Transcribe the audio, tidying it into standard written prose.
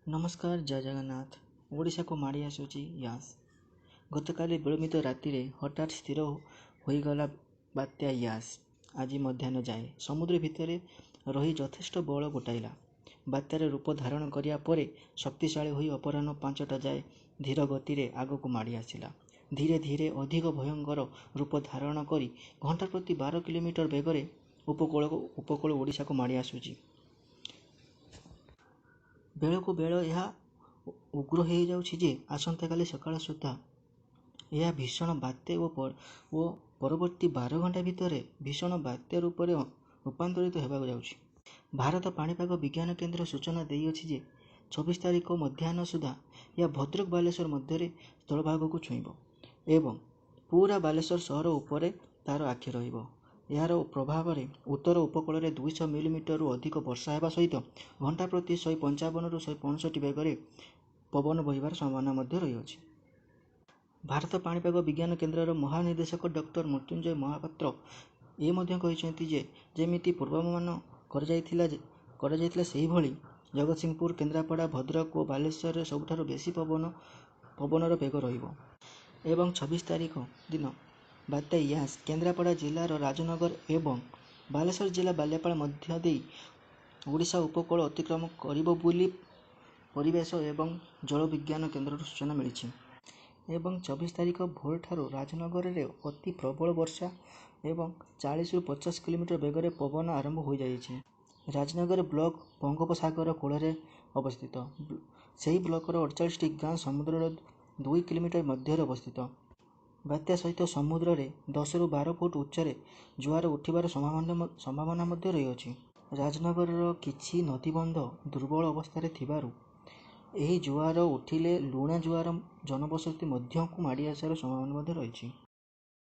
नमस्कार जय जगन्नाथ। ओडिशा को माड़ी आसुची यास। गतकाली विलंबित राति हठात स्थिर होईगला बात्या यास आज मध्याह्न जाए समुद्र भितर रही यथेष्ट बल गोटाइला। बात्यार रूप धारण करिया परे शक्तिशाली होई अपराह्न 5टा जाए धीर गति आग को माड़ी आसिला। धीरे धीरे अधिक भयंकर रूप धारण करी घंटा प्रति 12 किलोमीटर बेगरे उपकूल ओडिशा को माड़ी आसुची। बेलू बेल यह उग्र हो जाउछि जे आसंता काली सकाळ सुद्धा यह भीषण बात्या ओ परवर्ती 12 घंटा भितर भीषण बात्या रूप में रूपांतरित होगा जाउछि। भारत पाणीपाग विज्ञान केन्द्र सूचना देइछि जे 26 तारिख मध्याह्न सुधा यह भद्रक बालेश्वर मध्य स्थलभाग को छुईब एवं पूरा बालेश्वर सहर उपरे तार आखि रहिब। यार प्रभाव में उत्तर उपकूल में 200 मिलीमीटर अधिक वर्षा होगा सहित घंटा प्रति 155 ରୁ 165 बेगर पवन बहिबार संभावना रही। भारत पाणीपाग विज्ञान केन्द्र महानिदेशक डॉक्टर मृत्युंजय महापात्र जेमिति पूर्वानुमान कर जगतसिंहपुर केन्द्रापड़ा भद्रक और बालेश्वर सबुठारु बेसी पवनर बेग रहिबो एवं 26 तारिख दिन बात्या यास केन्द्रापड़ा जिलार राजनगर एवं बालेश्वर जिला बालियापाल मध्य देई ओडिशा उपकूल अतिक्रम करिबो बोली परिवेश एवं जल विज्ञान केन्द्र सूचना मिली। एवं 24 तारिख भोर ठारू राजनगर रे अति प्रबल वर्षा एवं 40 ରୁ 50 किलोमीटर बेगर पवन आरंभ हो जाइए। राजनगर ब्लॉक बंगोपसागर कूल अवस्थित। सही ब्लॉकर 48 गाँ समुद्र 2 किलोमीटर मध्य अवस्थित। बात्या सहित समुद्र रे 10 ରୁ 12 फुट उच्चरे जुआर उठिबार संभावना रही। राजनगर किछि नदीबंध दुर्बल अवस्था थिबारु एही जुआर उठिले लुणा जुआर जनबसति मध्य को माड़ी आसार संभावना रही।